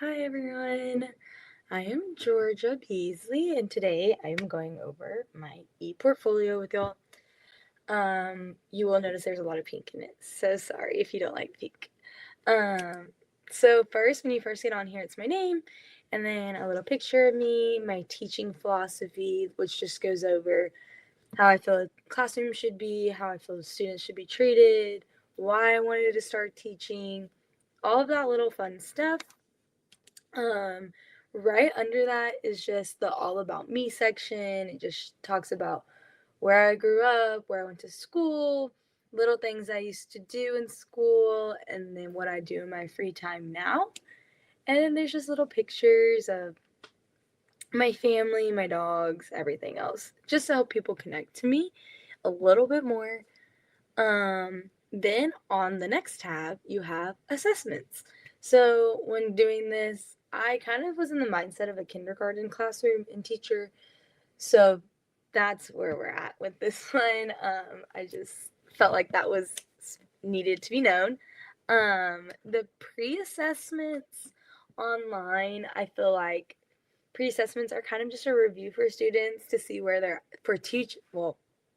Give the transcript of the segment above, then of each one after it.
Hi everyone, I am Georgia Beasley, and today I am going over my e-portfolio with y'all. You will notice there's a lot of pink in it, so sorry if you don't like pink. Um, so first, when you first get on here, it's my name, and then a little picture of me, my teaching philosophy, which just goes over how I feel a classroom should be, how I feel students should be treated, why I wanted to start teaching, all of that little fun stuff. Um, right under that is just the all about me section. It just talks about where I grew up, where I went to school, little things I used to do in school, and then what I do in my free time now. And then there's just little pictures of my family, my dogs, everything else, just to help people connect to me a little bit more. Then on the next tab, you have assessments. So when doing this, I kind of was in the mindset of a kindergarten classroom and teacher. So that's where we're at with this one. I just felt like that was needed to be known. The pre-assessments online, I feel like pre-assessments are kind of just a review for students to see where they're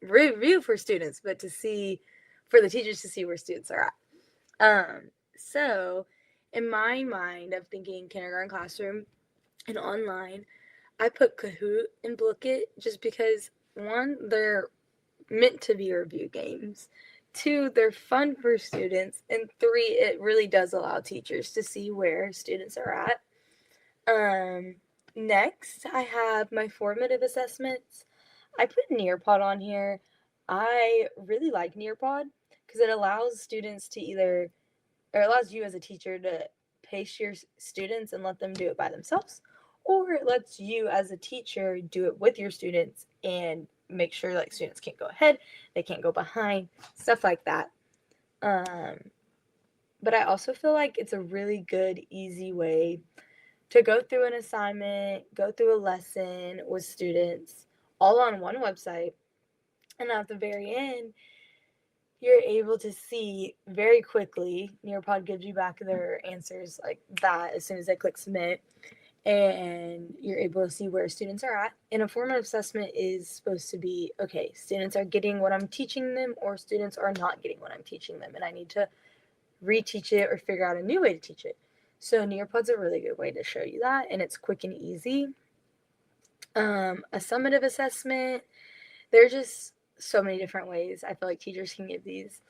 review for students, but to see for the teachers to see where students are at. So in my mind of thinking kindergarten classroom and online, I put Kahoot and Blooket just because one, they're meant to be review games. Two, they're fun for students. And three, it really does allow teachers to see where students are at. Um, Next, I have my formative assessments. I put Nearpod on here. I really like Nearpod because it allows students to or allows you as a teacher to pace your students and let them do it by themselves, or it lets you as a teacher do it with your students and make sure like students can't go ahead, they can't go behind, stuff like that. Um, but I also feel like it's a really good, easy way to go through an assignment, go through a lesson with students all on one website. And at the very end, you're able to see very quickly. Nearpod gives you back their answers like that as soon as they click submit. And you're able to see where students are at. And a formative assessment is supposed to be okay, students are getting what I'm teaching them, or students are not getting what I'm teaching them. And I need to reteach it or figure out a new way to teach it. So Nearpod's a really good way to show you that, and it's quick and easy. A summative assessment, there are just so many different ways I feel like teachers can give these.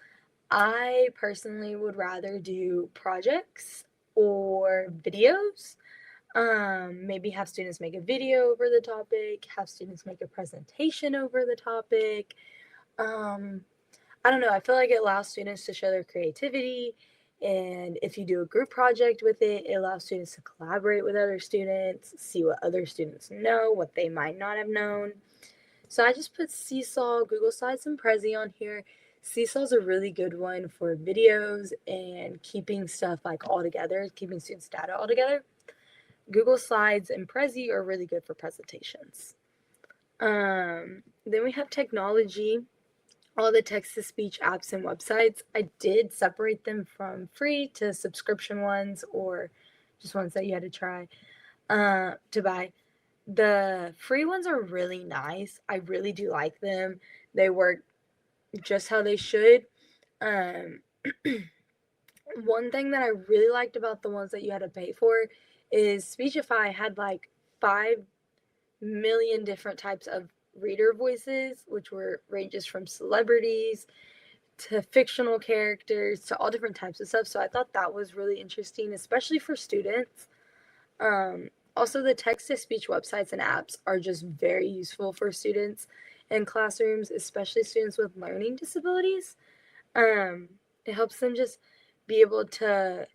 I personally would rather do projects or videos. Maybe have students make a video over the topic, have students make a presentation over the topic. Um, I don't know, I feel like it allows students to show their creativity. And if you do a group project with it, it allows students to collaborate with other students, see what other students know, what they might not have known. So I just put Seesaw, Google Slides, and Prezi on here. Seesaw's a really good one for videos and keeping stuff like all together, keeping students' data all together. Google Slides and Prezi are really good for presentations. Then we have technology, all the text to speech apps and websites. I did separate them from free to subscription ones or just ones that you had to try to buy. The free ones are really nice. I really do like them. They work just how they should. Um, One thing that I really liked about the ones that you had to pay for is Speechify had like 5 million different types of reader voices, which were ranges from celebrities to fictional characters to all different types of stuff. So I thought that was really interesting, especially for students. Also, the text to speech websites and apps are just very useful for students in classrooms, especially students with learning disabilities. Um, it helps them just be able to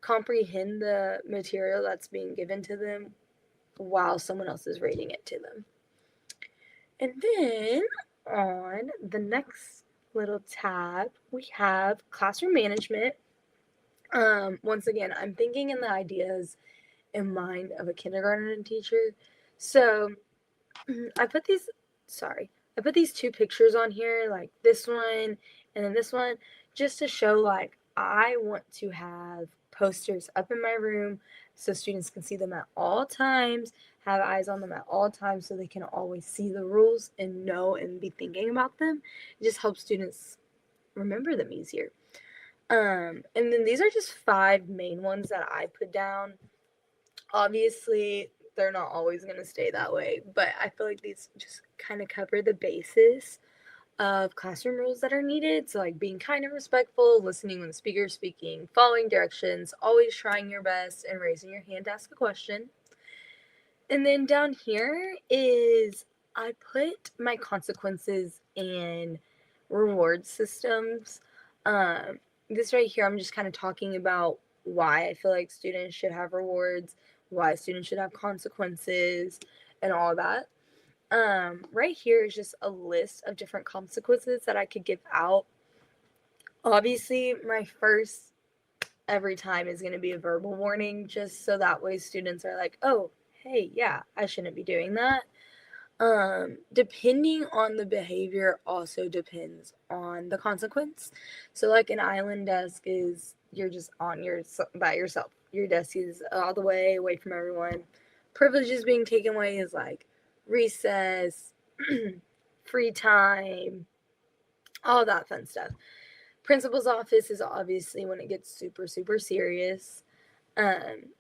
comprehend the material that's being given to them while someone else is reading it to them. And then on the next little tab, we have classroom management. Once again, I'm thinking in the ideas in mind of a kindergarten teacher. So I put these, I put these two pictures on here, like this one and then this one, just to show like I want to have posters up in my room so students can see them at all times, have eyes on them at all times so they can always see the rules and know and be thinking about them. It just helps students remember them easier. And then these are just 5 main ones that I put down. Obviously, they're not always going to stay that way, but I feel like these just kind of cover the basis of classroom rules that are needed. So, like being kind and respectful, listening when the speaker is speaking, following directions, always trying your best, and raising your hand to ask a question. And then down here is I put my consequences and reward systems. This right here, I'm just kind of talking about why I feel like students should have rewards, why students should have consequences, and all that. Right here is just a list of different consequences that I could give out. Obviously, my first every time is going to be a verbal warning, just so that way students are like, oh, hey, yeah, I shouldn't be doing that. Depending on the behavior also depends on the consequence. So like an island desk is you're just on your by yourself. Your desk is all the way away from everyone. Privileges being taken away is like recess, free time, all that fun stuff. Principal's office is obviously when it gets super, super serious. Um,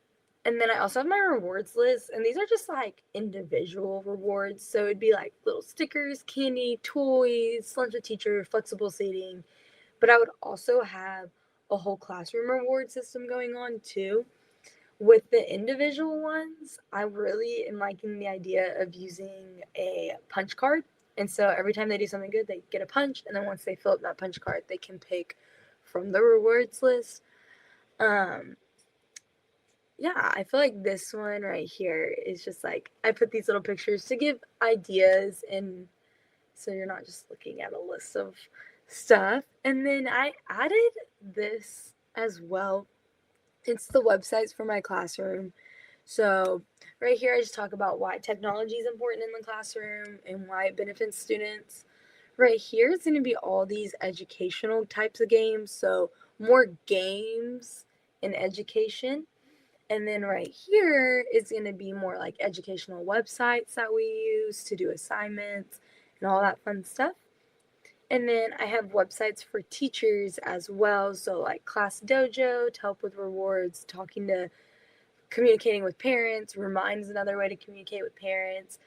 and then I also have my rewards list, and these are just like individual rewards. So it'd be like little stickers, candy, toys, lunch with teacher, flexible seating. But I would also have a whole classroom reward system going on too. With the individual ones, I really am liking the idea of using a punch card. And so every time they do something good, they get a punch. And then once they fill up that punch card, they can pick from the rewards list. Um, yeah, I feel like this one right here is just like I put these little pictures to give ideas, and so you're not just looking at a list of stuff. And then I added this as well. It's the websites for my classroom. So right here I just talk about why technology is important in the classroom and why it benefits students. Right here is going to be all these educational types of games, so more games in education. And then right here is going to be more like educational websites that we use to do assignments and all that fun stuff. And then I have websites for teachers as well. So like Class Dojo to help with rewards, communicating with parents. Remind is another way to communicate with parents.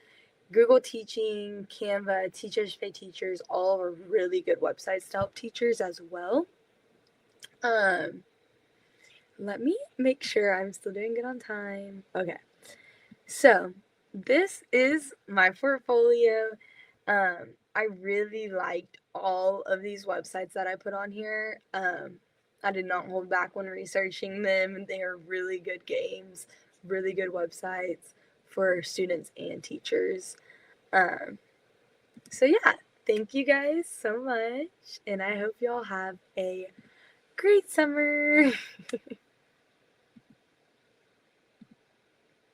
Google Teaching, Canva, Teach Educate Teachers, all are really good websites to help teachers as well. Let me make sure I'm still doing good on time. Okay. So this is my portfolio. I really liked all of these websites that I put on here. I did not hold back when researching them. They are really good games, really good websites for students and teachers. Um, so yeah, thank you guys so much, and I hope y'all have a great summer.